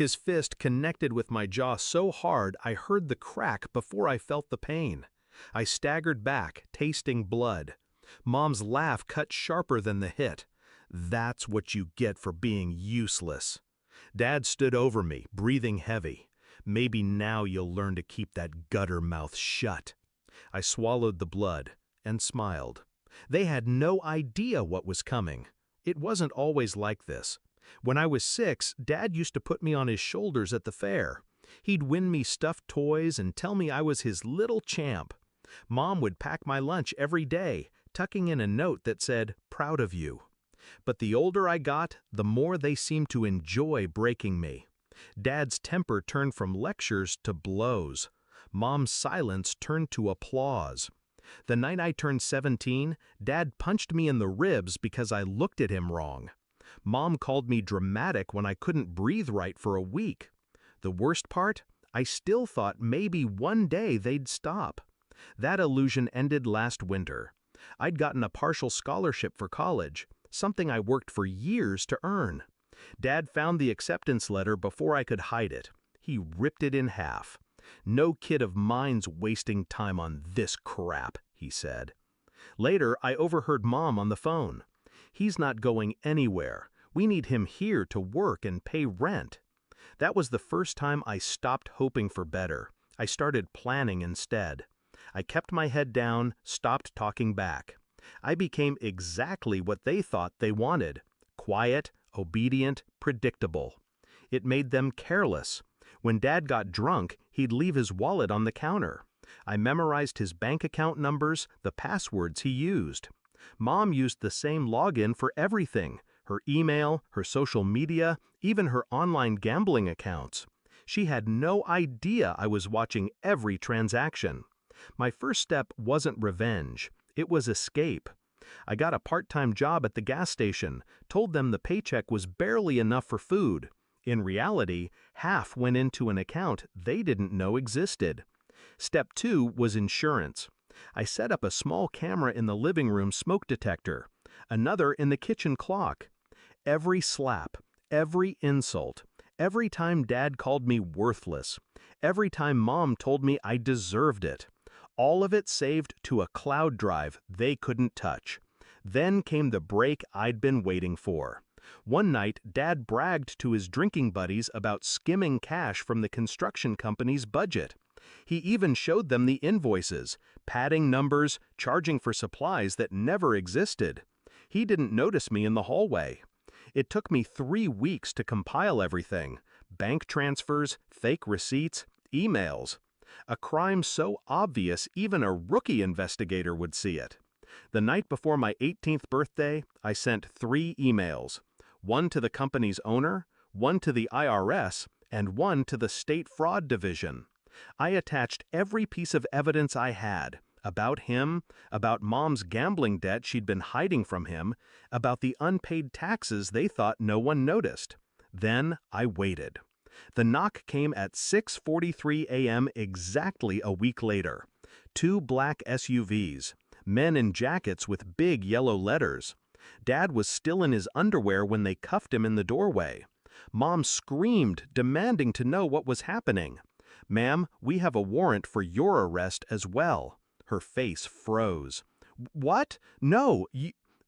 His fist connected with my jaw so hard I heard the crack before I felt the pain. I staggered back, tasting blood. Mom's laugh cut sharper than the hit. "That's what you get for being useless." Dad stood over me, breathing heavy. "Maybe now you'll learn to keep that gutter mouth shut." I swallowed the blood and smiled. They had no idea what was coming. It wasn't always like this. When I was 6, Dad used to put me on his shoulders at the fair. He'd win me stuffed toys and tell me I was his little champ. Mom would pack my lunch every day, tucking in a note that said, "Proud of you." But the older I got, the more they seemed to enjoy breaking me. Dad's temper turned from lectures to blows. Mom's silence turned to applause. The night I turned 17, Dad punched me in the ribs because I looked at him wrong. Mom called me dramatic when I couldn't breathe right for a week. The worst part? I still thought maybe one day they'd stop. That illusion ended last winter. I'd gotten a partial scholarship for college, something I worked for years to earn. Dad found the acceptance letter before I could hide it. He ripped it in half. "No kid of mine's wasting time on this crap," he said. Later, I overheard Mom on the phone. "He's not going anywhere. We need him here to work and pay rent." That was the first time I stopped hoping for better. I started planning instead. I kept my head down, stopped talking back. I became exactly what they thought they wanted: quiet, obedient, predictable. It made them careless. When Dad got drunk, he'd leave his wallet on the counter. I memorized his bank account numbers, the passwords he used. Mom used the same login for everything: her email, her social media, even her online gambling accounts. She had no idea I was watching every transaction. My first step wasn't revenge. It was escape. I got a part-time job at the gas station, told them the paycheck was barely enough for food. In reality, half went into an account they didn't know existed. Step 2 was insurance. I set up a small camera in the living room smoke detector, another in the kitchen clock. Every slap, every insult, every time Dad called me worthless, every time Mom told me I deserved it, all of it saved to a cloud drive they couldn't touch. Then came the break I'd been waiting for. One night, Dad bragged to his drinking buddies about skimming cash from the construction company's budget. He even showed them the invoices, padding numbers, charging for supplies that never existed. He didn't notice me in the hallway. It took me 3 weeks to compile everything: bank transfers, fake receipts, emails. A crime so obvious even a rookie investigator would see it. The night before my 18th birthday, I sent 3 emails. One to the company's owner, one to the IRS, and one to the State Fraud Division. I attached every piece of evidence I had: about him, about Mom's gambling debt she'd been hiding from him, about the unpaid taxes they thought no one noticed. Then I waited. The knock came at 6:43 a.m. exactly a week later. 2 black SUVs, men in jackets with big yellow letters. Dad was still in his underwear when they cuffed him in the doorway. Mom screamed, demanding to know what was happening. "Ma'am, we have a warrant for your arrest as well." Her face froze. "What? No,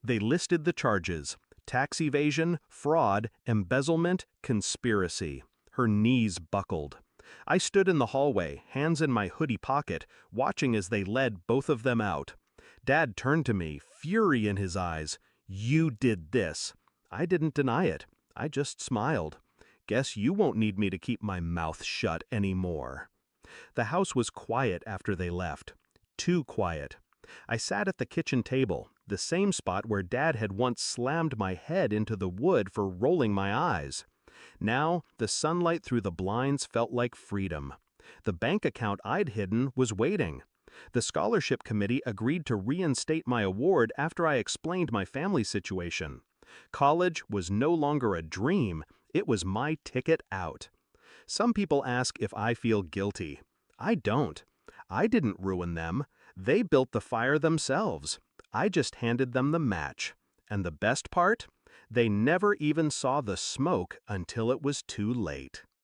They listed the charges: tax evasion, fraud, embezzlement, conspiracy. Her knees buckled. I stood in the hallway, hands in my hoodie pocket, watching as they led both of them out. Dad turned to me, fury in his eyes. "You did this." I didn't deny it. I just smiled. "Guess you won't need me to keep my mouth shut anymore." The house was quiet after they left. Too quiet. I sat at the kitchen table, the same spot where Dad had once slammed my head into the wood for rolling my eyes. Now, the sunlight through the blinds felt like freedom. The bank account I'd hidden was waiting. The scholarship committee agreed to reinstate my award after I explained my family situation. College was no longer a dream, it was my ticket out. Some people ask if I feel guilty. I don't. I didn't ruin them. They built the fire themselves. I just handed them the match. And the best part? They never even saw the smoke until it was too late.